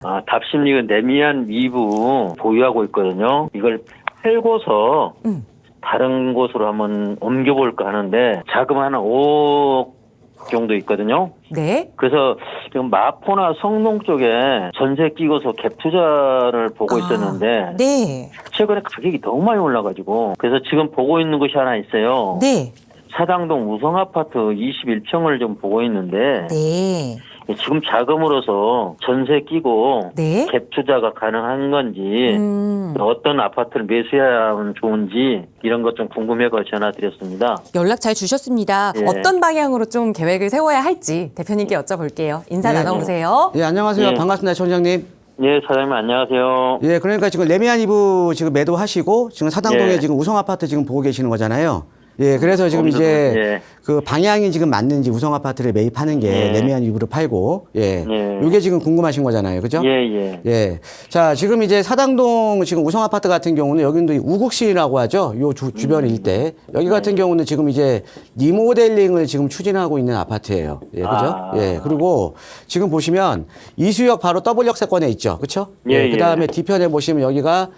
답심리가 내미안 위브 보유하고 있거든요. 이걸 팔고서 다른 곳으로 한번 옮겨볼까 하는데 자금 한 5억 정도 있거든요. 네. 그래서 지금 마포나 성동 쪽에 전세 끼고서 갭 투자를 보고 있었는데 네. 최근에 가격이 너무 많이 올라가지고 그래서 지금 보고 있는 곳이 하나 있어요. 네. 사당동 우성아파트 21평을 좀 보고 있는데 네. 지금 자금으로서 전세 끼고 네. 갭 투자가 가능한 건지 어떤 아파트를 매수해야 하면 좋은지 이런 것 좀 궁금해서 전화드렸습니다. 연락 잘 주셨습니다. 예. 어떤 방향으로 좀 계획을 세워야 할지 대표님께 여쭤볼게요. 인사 네. 나눠보세요. 예, 안녕하세요. 예. 반갑습니다, 총장님. 예, 사장님 안녕하세요. 예, 그러니까 지금 레미안 이브 지금 매도하시고 지금 사당동에 예. 지금 우성 아파트 지금 보고 계시는 거잖아요. 예, 그래서 지금 거기서 이제 예. 그 방향이 지금 맞는지 우성 아파트를 매입하는 게 예. 레미안 이브를 팔고 예. 예. 요게 지금 궁금하신 거잖아요. 그죠? 예, 예. 예. 자, 지금 이제 사당동 지금 우성 아파트 같은 경우는 여기는 우국시라고 하죠. 요 주변 일대. 여기 같은 경우는 지금 이제 리모델링을 지금 추진하고 있는 아파트예요. 예, 그죠? 예. 그리고 지금 보시면 이수역 바로 W역세권에 있죠. 그렇죠? 예, 그다음에 예. 뒤편에 보시면 여기가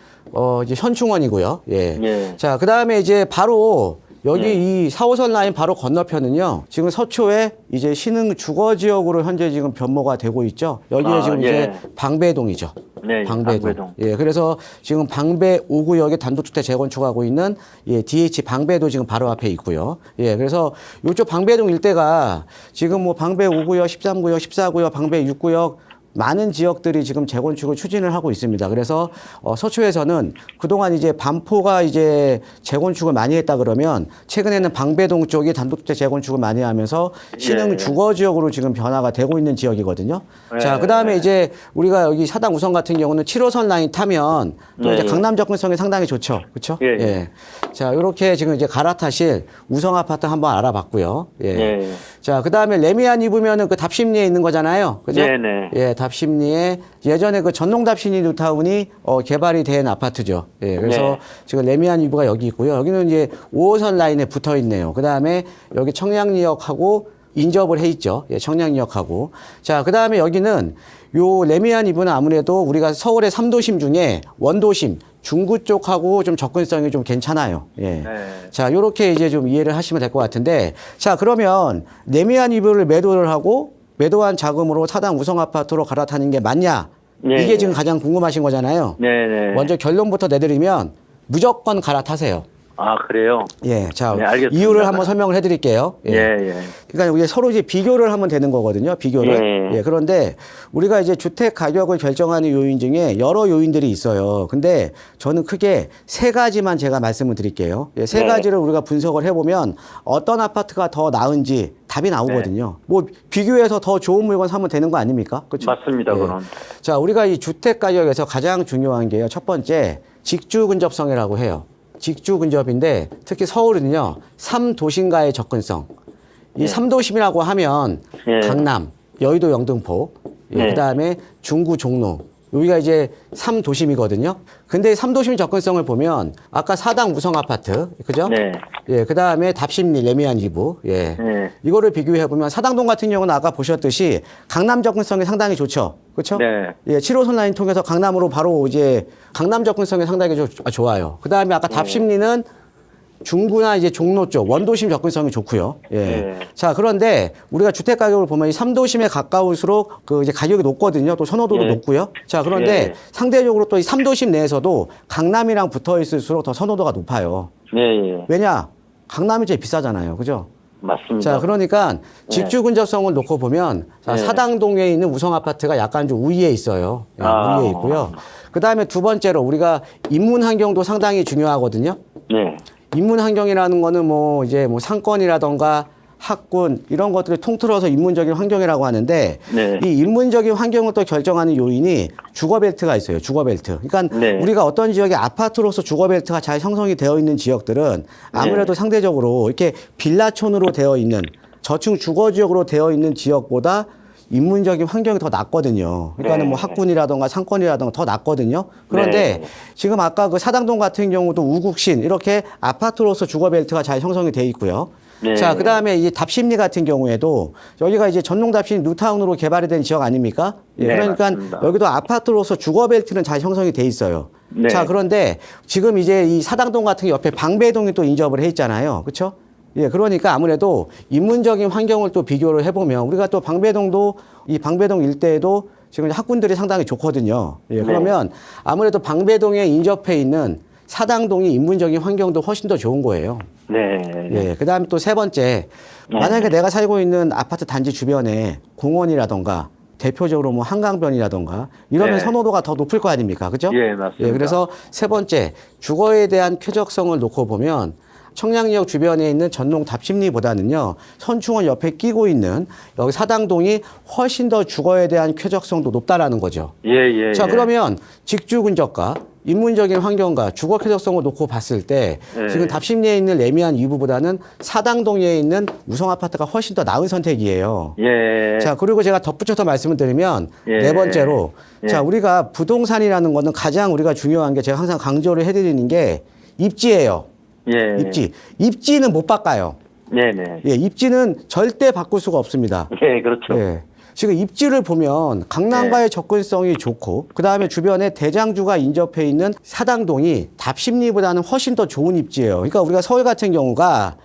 이제 현충원이고요. 예. 예. 자, 그다음에 이제 바로 여기 예. 이 4호선 라인 바로 건너편은요. 지금 서초에 이제 신흥 주거 지역으로 현재 지금 변모가 되고 있죠. 여기에 지금 예. 이제 방배동이죠. 네, 방배동. 예, 그래서 지금 방배 5구역에 단독주택 재건축하고 있는 DH 방배도 지금 바로 앞에 있고요. 예, 그래서 이쪽 방배동 일대가 지금 뭐 방배 5구역, 13구역, 14구역, 방배 6구역 많은 지역들이 지금 재건축을 추진을 하고 있습니다. 그래서 서초에서는 그동안 이제 반포가 이제 재건축을 많이 했다 그러면 최근에는 방배동 쪽이 단독주택 재건축을 많이 하면서 신흥 예. 주거 지역으로 지금 변화가 되고 있는 지역이거든요. 예. 자, 그다음에 이제 우리가 여기 사당 우성 같은 경우는 7호선 라인 타면 또 이제 예. 강남 접근성이 상당히 좋죠. 그렇죠? 예. 자, 이렇게 지금 이제 갈아타실 우성 아파트 한번 알아봤고요. 예. 예. 자, 그다음에 레미안 입으면은 그 답심리에 있는 거잖아요. 그죠? 네네. 예, 답심리에 예전에 그 전농 답심리 뉴타운이 개발이 된 아파트죠. 예, 그래서 네. 지금 레미안 이브가 여기 있고요. 여기는 이제 5호선 라인에 붙어 있네요. 그다음에 여기 청량리역하고 인접을 해 있죠. 예, 청량리역하고. 자, 그다음에 여기는 요 레미안 이브는 아무래도 우리가 서울의 3도심 중에 원도심 중구 쪽하고 좀 접근성이 좀 괜찮아요. 예. 네. 자, 요렇게 이제 좀 이해를 하시면 될 것 같은데, 자, 그러면 레미안 이브를 매도를 하고 매도한 자금으로 사당 우성 아파트로 갈아타는 게 맞냐? 네. 이게 지금 가장 궁금하신 거잖아요. 네네. 먼저 결론부터 내드리면 무조건 갈아타세요. 그래요? 예, 자, 네, 알겠습니다. 이유를 한번 설명을 해드릴게요. 예, 예. 그러니까 우리 서로 이제 비교를 하면 되는 거거든요. 비교를. 예. 예, 그런데 우리가 이제 주택 가격을 결정하는 요인 중에 여러 요인들이 있어요. 근데 저는 크게 세 가지만 제가 말씀을 드릴게요. 예, 세 네. 가지를 우리가 분석을 해보면 어떤 아파트가 더 나은지 답이 나오거든요. 뭐 비교해서 더 좋은 물건 사면 되는 거 아닙니까? 그렇죠? 맞습니다, 그건. 자, 우리가 이 주택 가격에서 가장 중요한 게요. 첫 번째, 직주 근접성이라고 해요. 직주 근접인데 특히 서울은요, 3도심과의 접근성. 이 네. 3도심이라고 하면 네. 강남, 여의도 영등포, 네. 그다음에 중구 종로. 여기가 이제 3도심이거든요. 근데 3도심 접근성을 보면 아까 사당 우성 아파트, 그죠? 네. 예, 그다음에 답심리 레미안 이브. 예. 네. 이거를 비교해 보면 사당동 같은 경우는 아까 보셨듯이 강남 접근성이 상당히 좋죠. 그렇죠? 네. 예, 7호선 라인 통해서 강남으로 바로 이제 강남 접근성이 상당히 좋아요. 그다음에 아까 답심리는 중구나 이제 종로 쪽 원도심 접근성이 좋고요. 예. 네. 자, 그런데 우리가 주택 가격을 보면 이 3도심에 가까울수록 그 이제 가격이 높거든요. 또 선호도도 예. 높고요. 자, 그런데 예. 상대적으로 또 이 3도심 내에서도 강남이랑 붙어 있을수록 더 선호도가 높아요. 예, 예. 왜냐? 강남이 제일 비싸잖아요. 그죠? 맞습니다. 자, 그러니까 직주 근접성을 놓고 보면 자, 네. 사당동에 있는 우성 아파트가 약간 좀 우위에 있어요. 예, 우위에 있고요. 그다음에 두 번째로 우리가 인문 환경도 상당히 중요하거든요. 네. 인문 환경이라는 거는 뭐 이제 뭐 상권이라던가 학군 이런 것들을 통틀어서 인문적인 환경이라고 하는데 네. 이 인문적인 환경을 또 결정하는 요인이 주거벨트가 있어요. 주거벨트. 그러니까 네. 우리가 어떤 지역에 아파트로서 주거벨트가 잘 형성이 되어 있는 지역들은 아무래도 상대적으로 이렇게 빌라촌으로 되어 있는 저층 주거지역으로 되어 있는 지역보다 인문적인 환경이 더 낫거든요. 그러니까는 네. 뭐 학군이라던가 상권이라던가 더 낫거든요. 그런데 네. 지금 아까 그 사당동 같은 경우도 우국신 이렇게 아파트로서 주거벨트가 잘 형성이 돼 있고요. 네. 자, 그 다음에 이 답심리 같은 경우에도 여기가 이제 전동 답심리 뉴타운으로 개발이 된 지역 아닙니까? 예, 네, 그러니까 맞습니다. 여기도 아파트로서 주거벨트는 잘 형성이 돼 있어요. 네. 자, 그런데 지금 이제 이 사당동 같은 게 옆에 방배동이 또 인접을 해 있잖아요. 그렇죠? 예, 그러니까 아무래도 인문적인 환경을 또 비교를 해보면 우리가 또 방배동도 이 방배동 일대에도 지금 학군들이 상당히 좋거든요. 예, 네. 그러면 아무래도 방배동에 인접해 있는 사당동이 인문적인 환경도 훨씬 더 좋은 거예요. 네. 예, 그 다음에 또 세 번째, 만약에 내가 살고 있는 아파트 단지 주변에 공원이라던가 대표적으로 뭐 한강변이라던가 이러면 네. 선호도가 더 높을 거 아닙니까? 그죠? 예, 맞습니다. 예, 그래서 세 번째, 주거에 대한 쾌적성을 놓고 보면 청량리역 주변에 있는 전동 답심리보다는요, 선충원 옆에 끼고 있는 여기 사당동이 훨씬 더 주거에 대한 쾌적성도 높다라는 거죠. 예. 자, 그러면 직주 근접과 인문적인 환경과 주거 쾌적성을 놓고 봤을 때 네. 지금 답심리에 있는 레미안 이부보다는 사당동에 있는 우성 아파트가 훨씬 더 나은 선택이에요. 예. 자, 그리고 제가 덧붙여서 말씀을 드리면 예. 네 번째로 예. 자, 우리가 부동산이라는 거는 가장 우리가 중요한 게 제가 항상 강조를 해드리는 게 입지예요. 예. 입지. 입지는 못 바꿔요. 네네. 예, 입지는 절대 바꿀 수가 없습니다. 예, 그렇죠. 예. 지금 입지를 보면 강남과의 접근성이 좋고 그다음에 주변에 대장주가 인접해 있는 사당동이 답심리보다는 훨씬 더 좋은 입지예요. 그러니까 우리가 서울 같은 경우가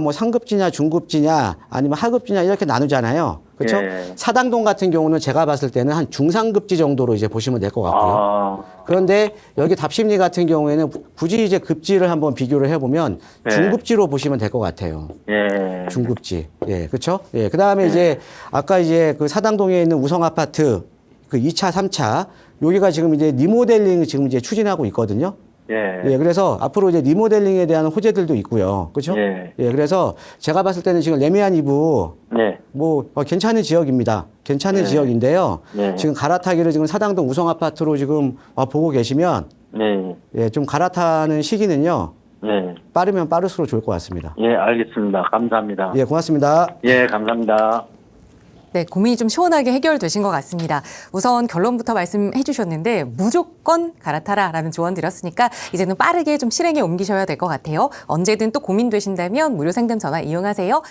뭐 상급지냐 중급지냐 아니면 하급지냐 이렇게 나누잖아요. 그렇죠? 예. 사당동 같은 경우는 제가 봤을 때는 한 중상급지 정도로 이제 보시면 될 것 같고요. 아, 그런데 여기 답심리 같은 경우에는 굳이 이제 급지를 한번 비교를 해보면 네. 중급지로 보시면 될 것 같아요. 예. 중급지. 예, 그렇죠? 예. 그다음에 이제 아까 이제 그 사당동에 있는 우성 아파트 그 2차, 3차 여기가 지금 이제 리모델링을 지금 이제 추진하고 있거든요. 예. 예, 그래서 앞으로 이제 리모델링에 대한 호재들도 있고요. 그렇죠? 예. 예, 그래서 제가 봤을 때는 지금 레미안 이부 네. 뭐 괜찮은 지역입니다. 괜찮은 지역인데요. 네. 지금 갈아타기를 지금 사당동 우성 아파트로 지금 보고 계시면 네. 예, 좀 갈아타는 시기는요. 네. 빠르면 빠를수록 좋을 것 같습니다. 예, 알겠습니다. 감사합니다. 예, 고맙습니다. 예, 감사합니다. 네, 고민이 좀 시원하게 해결되신 것 같습니다. 우선 결론부터 말씀해 주셨는데 무조건 갈아타라라는 조언 드렸으니까 이제는 빠르게 좀 실행에 옮기셔야 될 것 같아요. 언제든 또 고민되신다면 무료 상담 전화 이용하세요.